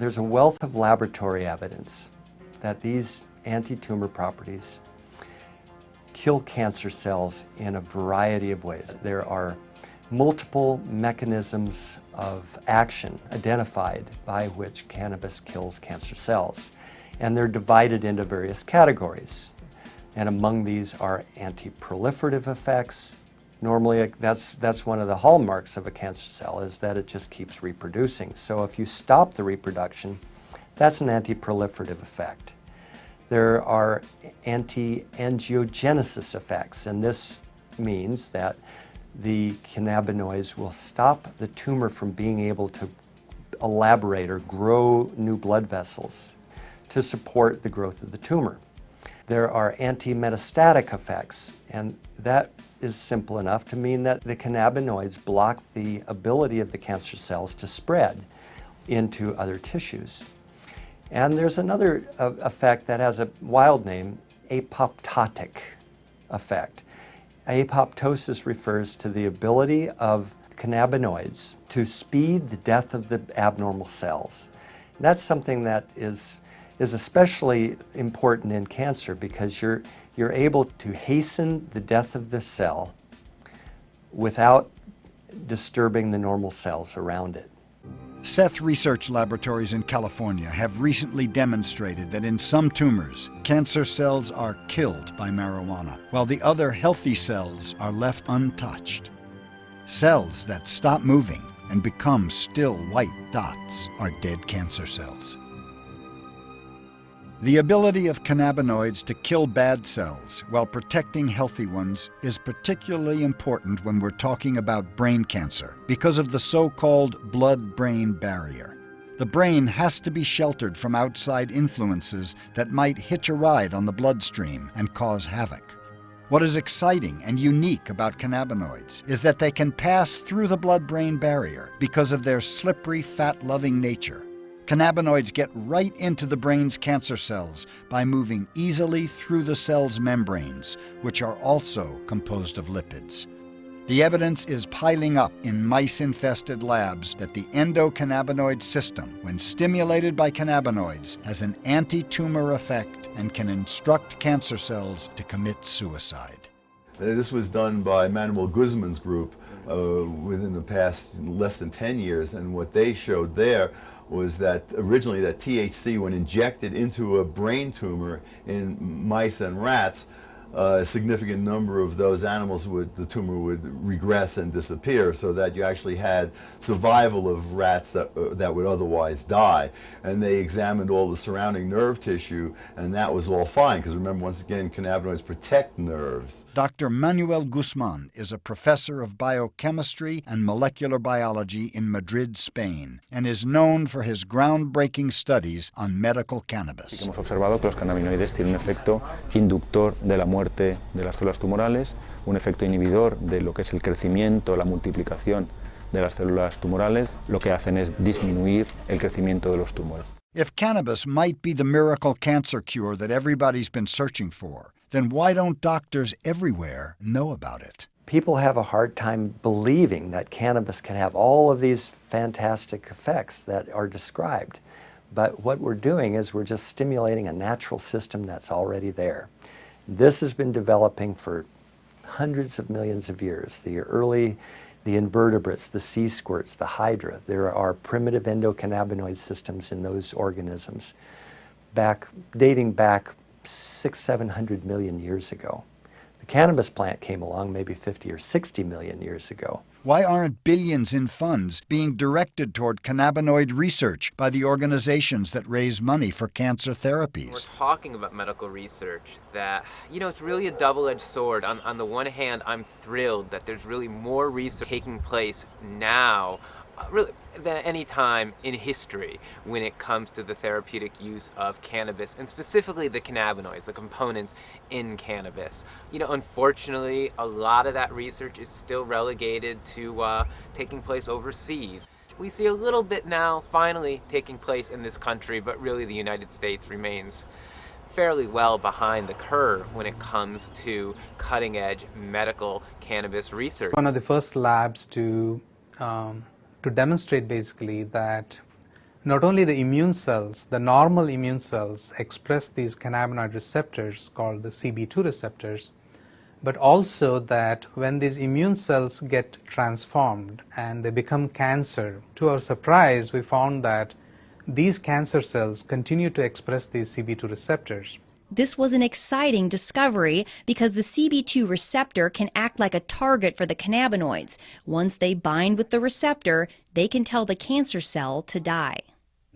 there's a wealth of laboratory evidence that these anti-tumor properties kill cancer cells in a variety of ways. There are multiple mechanisms of action identified by which cannabis kills cancer cells, and they're divided into various categories. And among these are anti-proliferative effects. Normally, that's one of the hallmarks of a cancer cell, is that it just keeps reproducing. So if you stop the reproduction, that's an anti-proliferative effect. There are anti-angiogenesis effects, and this means that the cannabinoids will stop the tumor from being able to elaborate or grow new blood vessels to support the growth of the tumor. There are anti-metastatic effects, and that is simple enough to mean that the cannabinoids block the ability of the cancer cells to spread into other tissues. And there's another effect that has a wild name, apoptotic effect. Apoptosis refers to the ability of cannabinoids to speed the death of the abnormal cells. And that's something that is especially important in cancer, because you're able to hasten the death of the cell without disturbing the normal cells around it. Seth Research Laboratories in California have recently demonstrated that in some tumors, cancer cells are killed by marijuana, while the other healthy cells are left untouched. Cells that stop moving and become still white dots are dead cancer cells. The ability of cannabinoids to kill bad cells while protecting healthy ones is particularly important when we're talking about brain cancer because of the so-called blood-brain barrier. The brain has to be sheltered from outside influences that might hitch a ride on the bloodstream and cause havoc. What is exciting and unique about cannabinoids is that they can pass through the blood-brain barrier because of their slippery, fat-loving nature. Cannabinoids get right into the brain's cancer cells by moving easily through the cell's membranes, which are also composed of lipids. The evidence is piling up in mice-infested labs that the endocannabinoid system, when stimulated by cannabinoids, has an anti-tumor effect and can instruct cancer cells to commit suicide. This was done by Manuel Guzman's group within the past less than 10 years, and what they showed there was that originally that THC, when injected into a brain tumor in mice and rats, a significant number of those animals the tumor would regress and disappear, so that you actually had survival of rats that would otherwise die. And they examined all the surrounding nerve tissue, and that was all fine, because remember, once again, cannabinoids protect nerves. Dr. Manuel Guzman is a professor of biochemistry and molecular biology in Madrid, Spain, and is known for his groundbreaking studies on medical cannabis. Hemos observado que los cannabinoides tienen un efecto inductor de la muerte de las células tumorales, un efecto inhibidor de lo que es el crecimiento, la multiplicación de las células tumorales. Lo que hacen es disminuir el crecimiento de los tumores. If cannabis might be the miracle cancer cure that everybody's been searching for, then why don't doctors everywhere know about it? People have a hard time believing that cannabis can have all of these fantastic effects that are described. But what we're doing is we're just stimulating a natural system that's already there. This has been developing for hundreds of millions of years. The invertebrates, the sea squirts, the hydra, there are primitive endocannabinoid systems in those organisms dating back 600-700 million years ago. The cannabis plant came along maybe 50 or 60 million years ago. Why aren't billions in funds being directed toward cannabinoid research by the organizations that raise money for cancer therapies? We're talking about medical research that, it's really a double-edged sword. On the one hand, I'm thrilled that there's really more research taking place now really than any time in history when it comes to the therapeutic use of cannabis, and specifically the cannabinoids, the components in cannabis. Unfortunately, a lot of that research is still relegated to taking place overseas. We see a little bit now finally taking place in this country, but really the United States remains fairly well behind the curve when it comes to cutting-edge medical cannabis research. One of the first labs to demonstrate basically that not only the immune cells, the normal immune cells express these cannabinoid receptors called the CB2 receptors, but also that when these immune cells get transformed and they become cancer, to our surprise, we found that these cancer cells continue to express these CB2 receptors. This was an exciting discovery because the CB2 receptor can act like a target for the cannabinoids. Once they bind with the receptor, they can tell the cancer cell to die.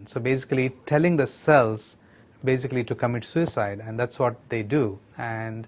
So basically telling the cells basically to commit suicide, and that's what they do. And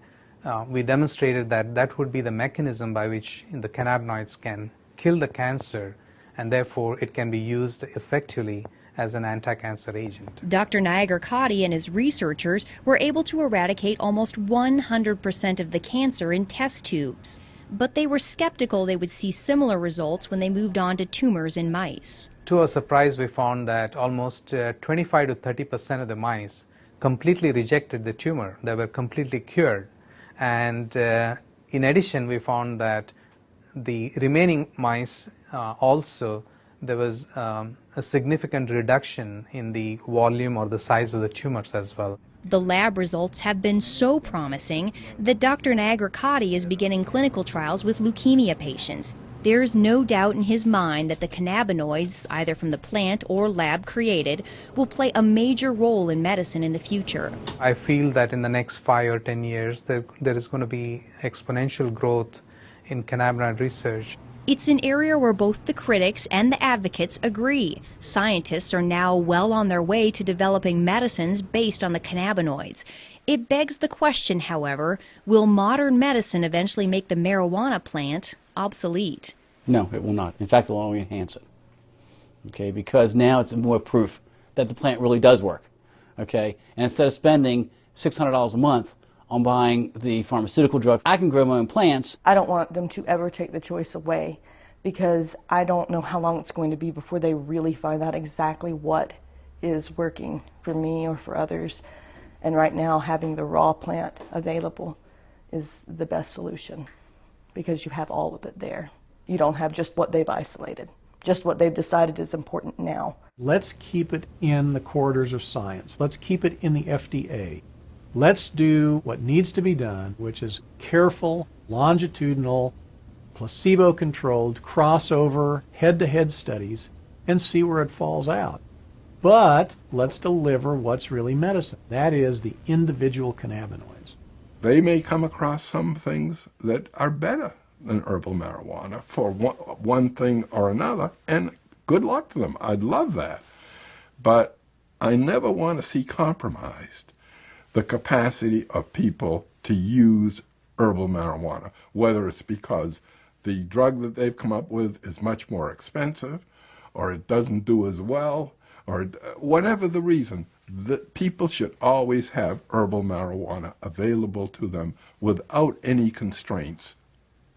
we demonstrated that that would be the mechanism by which the cannabinoids can kill the cancer, and therefore it can be used effectively as an anti-cancer agent. Dr. Niagara-Cotti and his researchers were able to eradicate almost 100% of the cancer in test tubes. But they were skeptical they would see similar results when they moved on to tumors in mice. To our surprise, we found that almost 25 to 30% of the mice completely rejected the tumor. They were completely cured. And in addition, we found that the remaining mice also, there was a significant reduction in the volume or the size of the tumors as well. The lab results have been so promising that Dr. Niagara-Cotti is beginning clinical trials with leukemia patients. There's no doubt in his mind that the cannabinoids, either from the plant or lab created, will play a major role in medicine in the future. I feel that in the next 5 or 10 years, there is going to be exponential growth in cannabinoid research. It's an area where both the critics and the advocates agree. Scientists are now well on their way to developing medicines based on the cannabinoids. It begs the question, however, will modern medicine eventually make the marijuana plant obsolete? No, it will not. In fact, it will only enhance it. Okay, because now it's more proof that the plant really does work. Okay, and instead of spending $600 a month on buying the pharmaceutical drug, I can grow my own plants. I don't want them to ever take the choice away because I don't know how long it's going to be before they really find out exactly what is working for me or for others. And right now, having the raw plant available is the best solution because you have all of it there. You don't have just what they've isolated, just what they've decided is important now. Let's keep it in the corridors of science. Let's keep it in the FDA. Let's do what needs to be done, which is careful, longitudinal, placebo-controlled, crossover, head-to-head studies, and see where it falls out. But let's deliver what's really medicine. That is the individual cannabinoids. They may come across some things that are better than herbal marijuana for one thing or another, and good luck to them. I'd love that. But I never want to see compromised the capacity of people to use herbal marijuana, whether it's because the drug that they've come up with is much more expensive, or it doesn't do as well, or whatever the reason. That people should always have herbal marijuana available to them without any constraints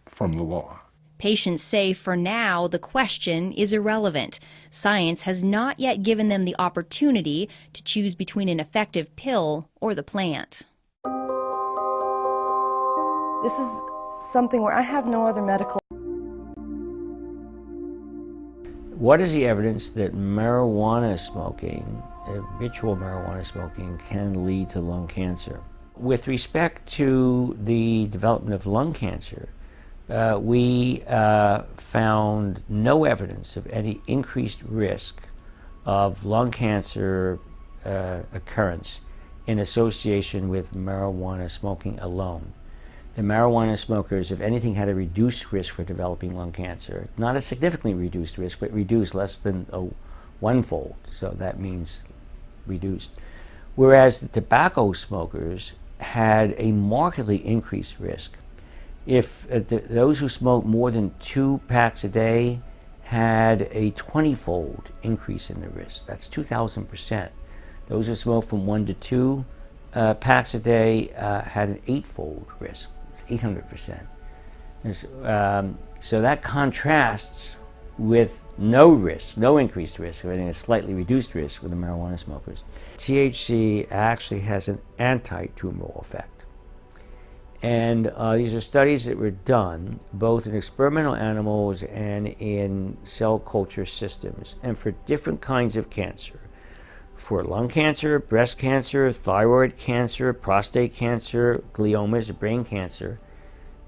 from the law. Patients say for now the question is irrelevant. Science has not yet given them the opportunity to choose between an effective pill or the plant. This is something where I have no other medical. What is the evidence that marijuana smoking, habitual marijuana smoking, can lead to lung cancer? With respect to the development of lung cancer, we found no evidence of any increased risk of lung cancer occurrence in association with marijuana smoking alone. The marijuana smokers, if anything, had a reduced risk for developing lung cancer. Not a significantly reduced risk, but reduced less than one-fold, so that means reduced. Whereas the tobacco smokers had a markedly increased risk. If those who smoke more than 2 packs a day had a 20-fold increase in the risk. That's 2,000%. Those who smoke from 1 to 2 packs a day had an 8-fold risk. It's 800%. So that contrasts with no risk, no increased risk, or having a slightly reduced risk with the marijuana smokers. THC actually has an anti-tumoral effect. And these are studies that were done both in experimental animals and in cell culture systems, and for different kinds of cancer. For lung cancer, breast cancer, thyroid cancer, prostate cancer, gliomas, brain cancer,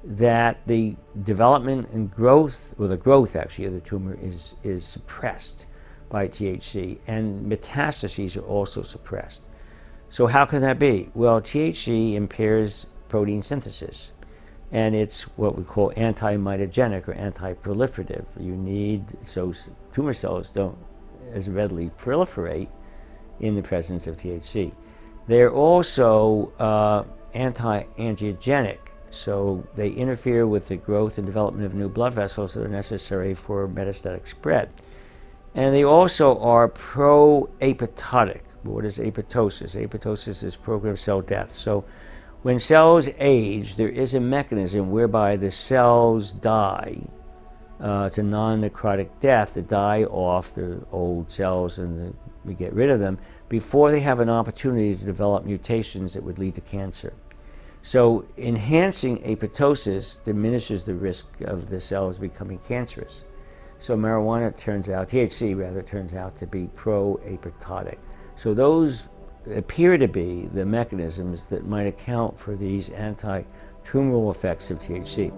that the development and growth, or the growth actually of the tumor is suppressed by THC, and metastases are also suppressed. So how can that be? Well, THC impairs protein synthesis, and it's what we call anti-mitogenic or anti-proliferative. You need, so tumor cells don't as readily proliferate in the presence of THC. They're also anti-angiogenic, so they interfere with the growth and development of new blood vessels that are necessary for metastatic spread. And they also are pro-apoptotic. What is apoptosis? Apoptosis is programmed cell death. So when cells age, there is a mechanism whereby the cells die. It's a non-necrotic death to die off the old cells, and we get rid of them before they have an opportunity to develop mutations that would lead to cancer. So enhancing apoptosis diminishes the risk of the cells becoming cancerous. So marijuana turns out, THC rather, turns out to be pro-apoptotic. So those appear to be the mechanisms that might account for these anti-tumoral effects of THC.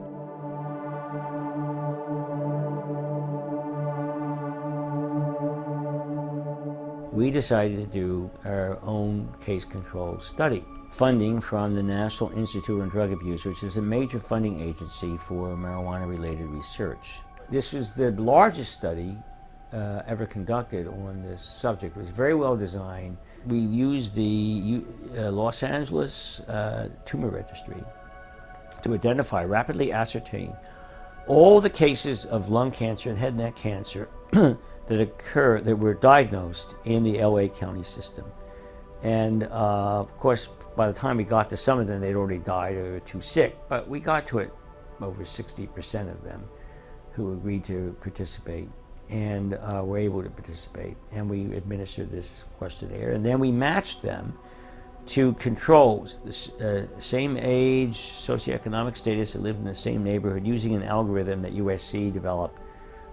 We decided to do our own case control study. Funding from the National Institute on Drug Abuse, which is a major funding agency for marijuana-related research. This was the largest study ever conducted on this subject. It was very well designed. We used the Los Angeles Tumor Registry to identify, rapidly ascertain all the cases of lung cancer and head and neck cancer that were diagnosed in the LA County system. And of course, by the time we got to some of them, they'd already died or were too sick, but we got to it over 60% of them who agreed to participate and were able to participate. And we administered this questionnaire, and then we matched them to controls, the same age, socioeconomic status, that lived in the same neighborhood, using an algorithm that USC developed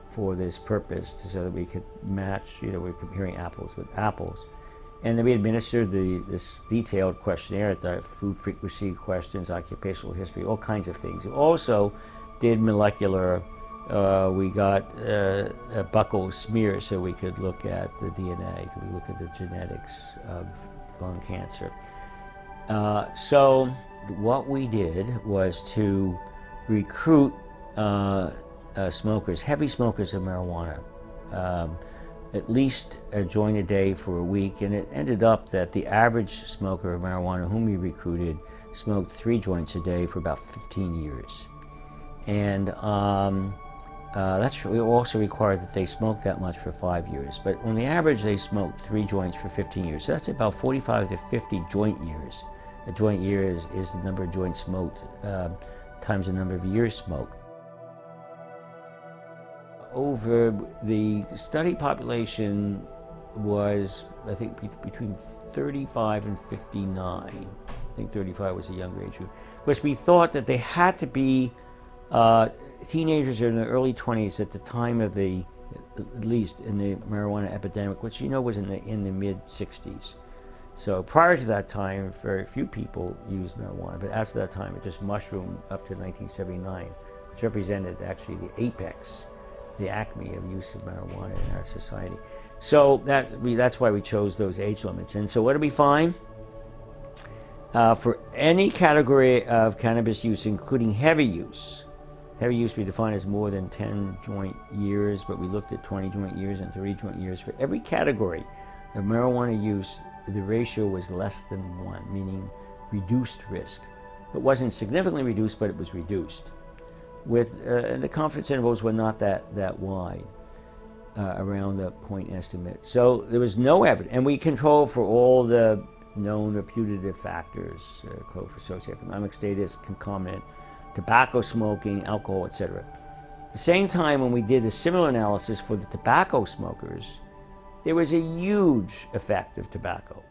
for this purpose, so that we could match, we're comparing apples with apples. And then we administered this detailed questionnaire, the food frequency questions, occupational history, all kinds of things. We also did molecular, we got a buccal smear so we could look at the DNA, we look at the genetics of lung cancer. So what we did was to recruit smokers, heavy smokers of marijuana, at least a joint a day for a week, and it ended up that the average smoker of marijuana whom we recruited smoked 3 joints a day for about 15 years. And we also required that they smoke that much for 5 years, but on the average they smoked 3 joints for 15 years. So that's about 45 to 50 joint years. A joint year is the number of joints smoked times the number of years smoked. Over the study population was, I think, between 35 and 59. I think 35 was a younger age group. Of course, we thought that they had to be teenagers in their early 20s at the time of the, at least in the marijuana epidemic, which was in the mid-60s. So prior to that time, very few people used marijuana, but after that time, it just mushroomed up to 1979, which represented actually the apex, the acme of use of marijuana in our society. So that's why we chose those age limits. And so what did we find? For any category of cannabis use, including heavy use we define as more than 10 joint years, but we looked at 20 joint years and 30 joint years. For every category of marijuana use, the ratio was less than 1, meaning reduced risk. It wasn't significantly reduced, but it was reduced. And the confidence intervals were not that wide, around the point estimate. So there was no evidence, and we controlled for all the known or putative factors, for socioeconomic status, concomitant, tobacco smoking, alcohol, etc. At the same time, when we did a similar analysis for the tobacco smokers, there was a huge effect of tobacco.